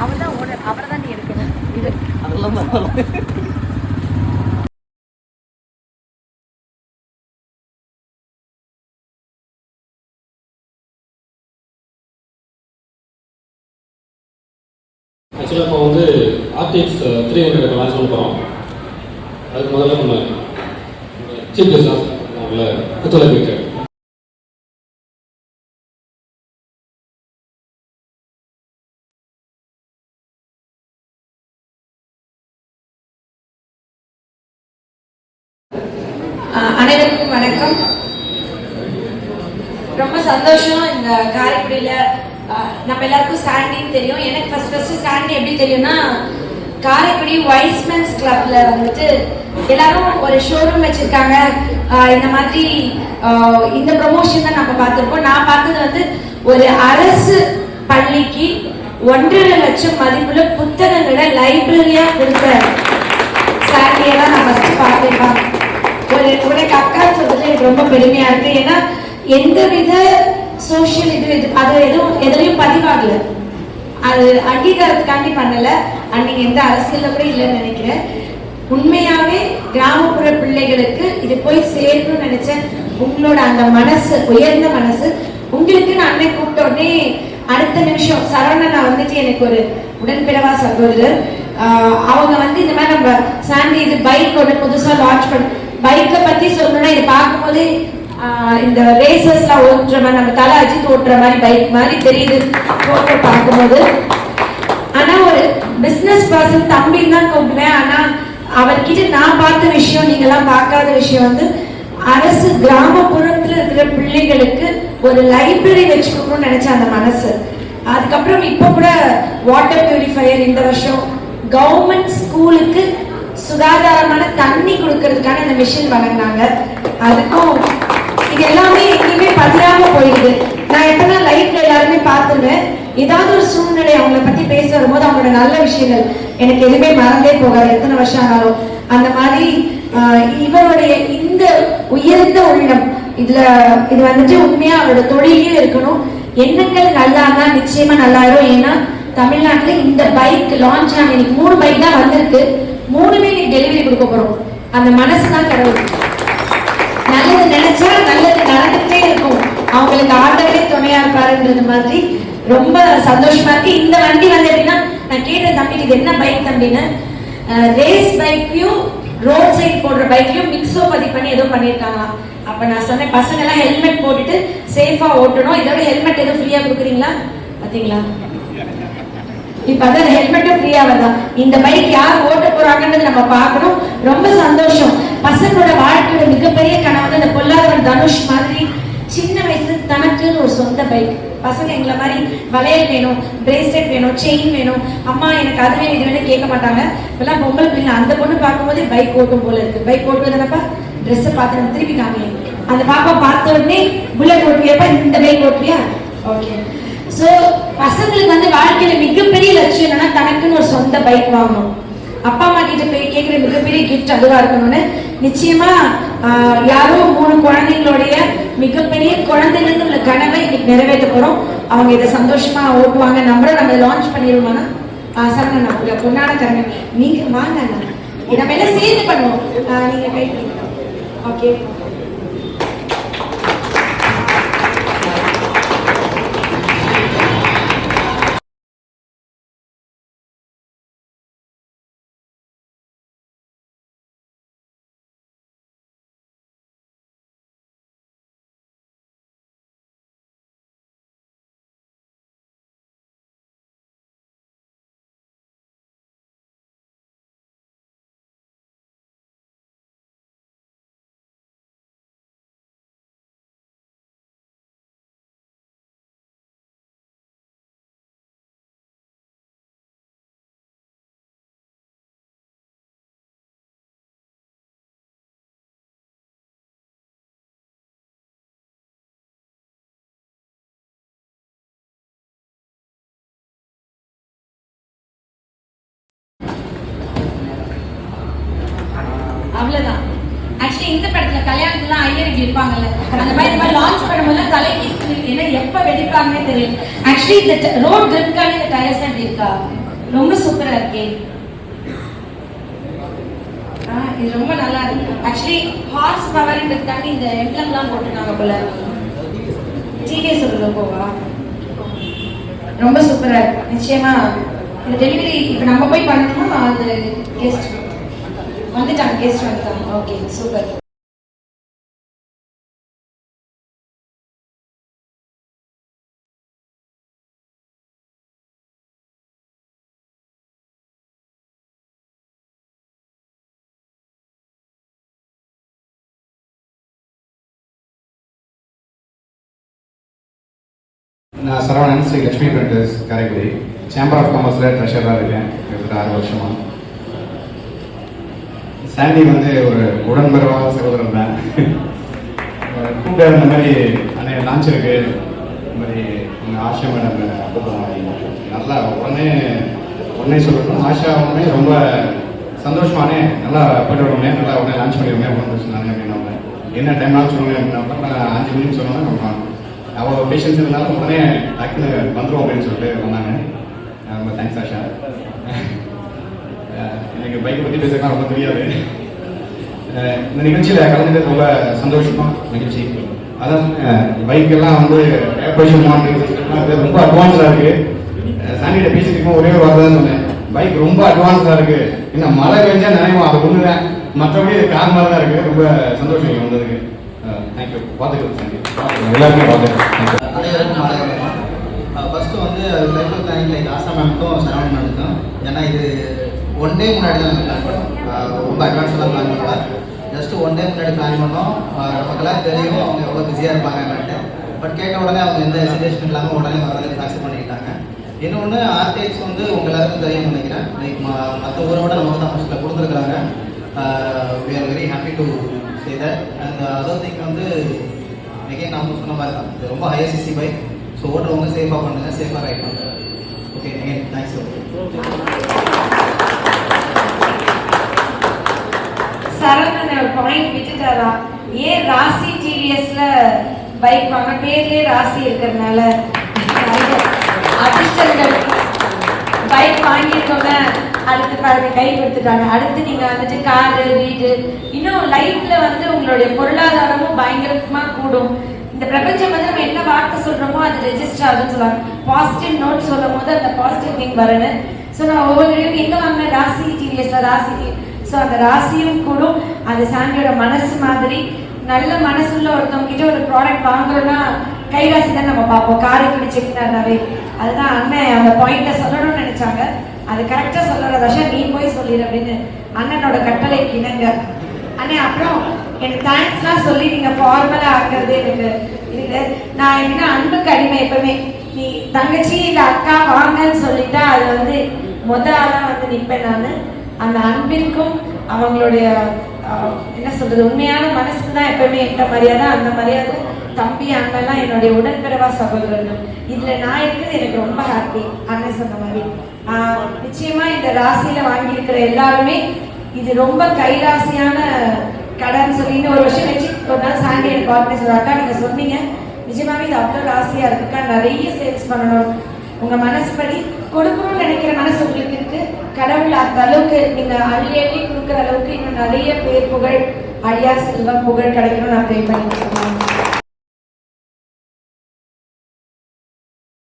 அவர் தான் ஓனர், அவரை தான் நீ எடுக்கணும். இது அதெல்லாம் ஆக்சுவலாக இப்போ வந்து RTX 300 லான்ச் பண்ண போகிறோம். அதுக்கு முதல்ல நம்ம சீஃப் கெஸ்ட் நம்மள புத்தளை போயிட்டு அனைவருக்கும் வணக்கம். ரொம்ப சந்தோஷம். இந்த காரைக்குடியில் நம்ம எல்லாருக்கும் சாண்டின்னு தெரியும். எனக்கு ஃபர்ஸ்ட் சாண்டி எப்படி தெரியும்னா, காரைக்குடி வைஸ்மென்ஸ் கிளப்ல வந்துட்டு எல்லாரும் ஒரு ஷோரூம் வச்சிருக்காங்க. இந்த மாதிரி இந்த ப்ரொமோஷன் தான் நம்ம பார்த்துருப்போம். நான் பார்த்தது வந்து ஒரு அரசு பள்ளிக்கு 1.5 லட்சம் மதிப்புள்ள புத்தகங்களை லைப்ரரியா கொடுத்த சாண்டியை தான் நான் ஃபர்ஸ்ட் பார்த்துருப்பேன். உனக்கு அக்கா சொல்றது எனக்கு ரொம்ப பெருமையா இருக்கு. ஏன்னா எந்தவித சோசியல் அது எதுலையும் பதிவாகல, அது அங்கீகாரத்துக்காண்டி பண்ணல. அன்னைக்கு எந்த அரசியல கூட இல்லைன்னு நினைக்கிறேன். உண்மையாவே கிராமப்புற பிள்ளைகளுக்கு இது போய் சேரணும்னு நினைச்சேன். உங்களோட அந்த மனசு, உயர்ந்த மனசு உங்களுக்கு. நான் அன்னை கூப்பிட்ட உடனே அடுத்த நிமிஷம் சரவணன் வந்துட்டு எனக்கு ஒரு உடன்பிறவா சகோதரர், அவங்க வந்து இந்த மாதிரி நம்ம சாண்டி இது பைக் ஒன்று புதுசா லான்ச் பண்ண, பைக்கை பத்தி சொல்லணும்னா இது பார்க்கும்போது இந்த ரேசர்ஸ்லாம் ஓட்டுற மாதிரி, நம்ம தலை அஜித் ஓட்டுற மாதிரி பைக் மாதிரி தெரியுது போட்டோ பார்க்கும்போது. ஆனா ஒரு பிசினஸ் பர்சன் தம்பின்னு தான் கூப்பிடுவேன். ஆனா அவர்கிட்ட நான் பார்த்த விஷயம், நீங்கெல்லாம் பார்க்காத விஷயம் வந்து அரசு கிராமப்புறத்துல இருக்கிற பிள்ளைகளுக்கு ஒரு லைப்ரரி வச்சுக்கணும்னு நினைச்ச அந்த மனசு. அதுக்கப்புறம் இப்போ கூட வாட்டர் பியூரிஃபையர் இந்த வருஷம் கவர்மெண்ட் ஸ்கூலுக்கு சுகாதாரமான தண்ணி கொடுக்கறதுக்கான இந்த மிஷின் வழங்கினாங்க. அதுக்கும் இது எல்லாமே எங்கேயுமே பதிராம போயிடுது. நான் எப்பதான் லைஃப்ல எல்லாருமே பார்த்துருவேன். ஏதாவது ஒரு சூழ்நிலை அவங்களை பத்தி பேச வரும்போது அவங்களோட நல்ல விஷயங்கள் எனக்கு எதுவுமே மறந்தே போகாது, எத்தனை வருஷம் ஆனாலும். அந்த மாதிரி இவருடைய இந்த உயர்ந்த உள்ளம் இது வந்துட்டு உண்மையா அவரோட தொழிலே இருக்கணும். எண்ணங்கள் நல்லா தான் நிச்சயமா நல்லாயிரும். ஏன்னா தமிழ்நாட்டுல இந்த பைக் லான்ச் ஆன இன்னைக்கு 3 பைக் தான் வந்திருக்கு. 3மே நீ டெலிவரி கொடுக்க போறோம். அந்த மனசுதான் கடவுள். நல்லது நினைச்சா நல்லது நடந்துட்டே இருக்கும். அவங்களுக்கு ஆண்டவரே துணையா இருப்பாருன்றது மாதிரி ரொம்ப சந்தோஷமா இருக்கு. இந்த வண்டி வந்து எப்படின்னா, நான் கேட்டேன் தம்பி இது என்ன பைக் தம்பின்னு. ரேஸ் பைக்கையும் ரோட் சைடு போடுற பைக்கையும் மிக்ஸோ பண்ணி ஏதோ பண்ணியிருக்காங்களாம். அப்ப நான் சொன்னேன், பசங்க எல்லாம் ஹெல்மெட் போட்டுட்டு சேஃபா ஓட்டணும். இதோட ஹெல்மெட் எதுவும் ஃப்ரீயா கொடுக்குறீங்களா? பாத்தீங்களா, இப்ப அதான் ஹெல்மெட்டும் ஃப்ரீயா வருதா. இந்த பைக் யார் ஓட்ட போறாங்கன்றது நம்ம பார்க்கணும். ரொம்ப சந்தோஷம். பசங்களோட வாழ்க்கையோட மிகப்பெரிய கனவு இந்த பொல்லாதவன் தனுஷ் மாதிரி சின்ன வயசுல தனக்குன்னு ஒரு சொந்த பைக். பசங்க எங்களை மாதிரி வளையல் வேணும், பிரேஸ்லெட் வேணும், செயின் வேணும், அம்மா எனக்கு அது வேணும் இது வேணும் கேட்க மாட்டாங்க. இப்பெல்லாம் பொம்பளை பிள்ளை அந்த பொண்ணு பார்க்கும்போதே பைக் ஓட்டும் போல இருக்கு. பைக் ஓட்டுவதுனப்பா ட்ரெஸ்ஸை பார்த்து நம்ம திருப்பி காமிங்க. அந்த பாப்பா பார்த்த உடனே புல்லட் ஓட்டுவியாப்பா, இந்த பைக் ஓட்டுவியா? ஓகே. ஸோ பசங்களுக்கு வந்து வாழ்க்கையில மிகப்பெரிய லட்சியம் என்னன்னா தனக்குன்னு ஒரு சொந்த பைக் வாங்கணும். அப்பா அம்மா கிட்ட போய் கேட்கிற மிகப்பெரிய கிஃப்ட் அதுவா இருக்கணும்னு நிச்சயமா யாரோ 3 குழந்தைங்களுடைய மிகப்பெரிய குழந்தைங்களுக்கு உள்ள கனவை இன்னைக்கு நிறைவேற்ற போறோம். அவங்க இதை சந்தோஷமா ஓட்டுவாங்க. நம்பரும் நம்ம லான்ச் பண்ணிடுவோம்னா சார் நான் பொண்ணான தரங்க நீங்க வாங்க, நம்ம எல்லாம் சேர்ந்து பண்ணுவோம். நீங்க கை ஓகே. அவ்வளவுதான். ஆக்சுவலி இந்த படத்துல கல்யாணத்துல ஐயர் இப்படி இருப்பாங்கல்ல, அந்த மாதிரி லான்ச் பண்ணும்போது தலைக்கு ஏன்னா எப்ப வெடிப்பாங்கன்னே தெரியும். ஆக்சுவலி இந்த ரோட் கிரிப்கான இந்த டயர்ஸ் எப்படி இருக்கா ரொம்ப சூப்பரா இருக்கே. இது ரொம்ப நல்லா இருக்கு. ஆக்சுவலி ஹார்ஸ் பவர்ன்றதுக்காண்டி இந்த எம்ப்ளம்லாம் போட்டுருக்காங்க போல. டிகேஎஸ் லோகோவா? ரொம்ப சூப்பரா இருக்கு. நிச்சயமா இந்த டெலிவரி இப்போ நம்ம போய் பண்ணணுமா? அது கெஸ்ட் வந்துட்டாங்க. Okay, super. நான் Saravanan, Sri Lakshmi printers Karaikudi. Chamber of காமர்ஸில் ட்ரெஷராக இருக்கேன் கிட்டத்தட்ட 6 வருஷமாக. சாண்டி வந்து ஒரு உடன்பிறவாக சகோதரன் தான். கூப்பிட்டு இந்த மாதிரி அன்னைய லான்ச் இருக்கு, இந்த மாதிரி உங்கள் ஆஷா மேடம் கூப்பிடுவாங்க. நல்லா உடனே சொல்லணும். ஆஷா உடனே ரொம்ப சந்தோஷமானே நல்லா போய்ட்டு விடுவோமே, நல்லா உடனே லான்ச் பண்ணிடுவோமே அப்படின்னு சொன்னாங்க. அப்படின்னா என்ன டைம் லான்ச் சொல்லுங்க அப்படின்னா 5 மினிட் சொன்னோன்னா அவ்வளோ பேஷன்ஸ் இருந்தாலும் உடனே டக்குன்னு வந்துடும் அப்படின்னு சொல்லிட்டு வந்தாங்க. ரொம்ப தேங்க்ஸ் ஆஷா. எனக்கு பைக்கை பற்றி பேசுறதுலாம் ரொம்ப தெரியாது. இந்த நிகழ்ச்சியில் கலந்துட்டு ரொம்ப சந்தோஷமாக நிகழ்ச்சி. அதான் பைக்கெல்லாம் வந்து பொசிஷன் ரொம்ப அட்வான்ஸாக இருக்குது. சாண்டிகிட்ட பேசிட்டு ஒரே ஒரு வார்த்தை தான் சொன்னேன், பைக் ரொம்ப அட்வான்ஸாக இருக்குது. இன்னும் மழை பெஞ்சா நினைவோம், அது ஒன்று தான், மற்றபடி இது கார் மாதிரி தான் இருக்குது. ரொம்ப சந்தோஷம் இங்கே வந்ததுக்கு. தேங்க்யூ. பார்த்துக்கலாம் சாண்டி, எல்லாருமே பார்த்துக்கலாம். அனைவருக்கும் வணக்கம். ஃபஸ்ட்டு வந்து லைஃப் பிளானிங் லைக் ஆசா மேம்க்கும் சரவணன் மேம்க்கும். ஏன்னா இது 1 டே முன்னாடி தான் பிளான் பண்ணோம். ரொம்ப அட்வான்ஸாக பிளான் பண்ணல. ஜஸ்ட்டு 1 டே முன்னாடி பிளான் பண்ணோம். நமக்கெல்லாம் தெரியும் அவங்க எவ்வளோ பிஸியாக இருப்பாங்கன்ட்டு. பட் கேட்ட உடனே அவங்க எந்த ஹெசிடேஷன் இல்லாமல் உடனே வரதுக்கு அக்செப்ட் பண்ணிக்கிட்டாங்க. இன்னொன்று ஆர்டிஎக்ஸ் வந்து உங்கள் எல்லாருக்கும் தெரியும்னு நினைக்கிறேன். லைக் மற்ற ஊரோட நமக்கு தான் ஃபஸ்ட்டில் கொடுத்துருக்குறாங்க. We are very happy to say that. And other thing வந்து again நான் சொன்ன மாதிரி தான், இது ரொம்ப ஹையர் சிசி பைக். ஸோ ஓட்டுறவங்க சேஃபாக பண்ணுங்க, சேஃபாக ரைட் பண்ணுங்க. Okay, again thanks. சரவணன் ஒரு பாயிண்ட் விட்டுட்டாரா? ஏன் ராசி டிவிஎஸ்ல பைக் வாங்க? பேர்லயே ராசி இருக்கிறதுனால அதிர்ஷ்டங்கள். பைக் வாங்கியிருக்கோங்க, அடுத்து பாருங்க கை கொடுத்துட்டாங்க. அடுத்து நீங்க வந்துட்டு காரு, வீடு, இன்னும் லைஃப்ல வந்து உங்களுடைய பொருளாதாரமும் பயங்கரமா கூடும். இந்த பிரபஞ்சம் வந்து நம்ம என்ன வார்த்தை சொல்றோமோ அது ரெஜிஸ்டர் ஆகுதுன்னு சொல்லுவாங்க. பாசிட்டிவ் நோட் சொல்லும் போது அந்த பாசிட்டிவ் திங் வரணும். ஸோ நான் ஒவ்வொரு எங்க வாங்கின ராசி டிவிஎஸ்ல ராசி. ஸோ அந்த ராசியும் கூடும். அது சாண்டியோட மனசு மாதிரி நல்ல மனசுள்ள ஒருத்தவங்க கிட்ட ஒரு ப்ராடக்ட் வாங்குறோம்னா கைராசி தான் நம்ம பார்ப்போம். காரைக்குடி செக்னாவே அதுதான் அண்ணன் அந்த பாயிண்ட்டை சொல்லணும்னு நினைச்சாங்க. அது கரெக்டாக சொல்லுற தஷா நீ போய் சொல்லிடு அப்படின்னு அண்ணனோட கட்டளை இணங்க. அண்ணே அப்புறம் எனக்கு தேங்க்ஸ்லாம் சொல்லி நீங்கள் ஃபார்மலாக ஆக்குறது எனக்கு இது. நான் என்ன அன்புக்கு அடிமை. எப்பவுமே நீ தங்கச்சி இல்லை அக்கா வாங்கன்னு சொல்லிட்டா அது வந்து ஆளாக வந்து நிற்பேன் நான். அந்த அன்பிற்கும் அவங்களுடைய என்ன சொல்றது உண்மையான மனசுக்கு தான் எப்பவுமே எந்த மரியாதை. அந்த மரியாதை தம்பி அண்ணெல்லாம் என்னுடைய உடன்பிறவா சகோதரர்கள். இதுல நான் இருக்கிறது எனக்கு ரொம்ப ஹாப்பி. அண்ணன் சொன்ன மாதிரி நிச்சயமா இந்த ராசியில வாங்கியிருக்கிற எல்லாருமே இது ரொம்ப கைராசியான கடன் சொல்லின்னு ஒரு வருஷம் வச்சு ஒரு நாள் சாண்டி எனக்கு கால் பண்ணி சொல்ற, அக்கா நீங்க சொன்னீங்க நிஜமாவே இது அவ்வளோ ராசியா இருக்குக்கா, நிறைய சேல்ஸ் பண்ணணும். உங்க மனசுபடி கொடுக்கணும்னு நினைக்கிற மனசு உங்களுக்கு இருக்கு. கடவுள் அந்த அளவுக்கு நீங்க அள்ளி கொடுக்குற அளவுக்கு இன்னும் நிறைய பேர் புகழ், அழியா செல்வம், புகழ் கிடைக்கணும் நான் ப்ரே பண்ணிட்டு இருக்கேன்.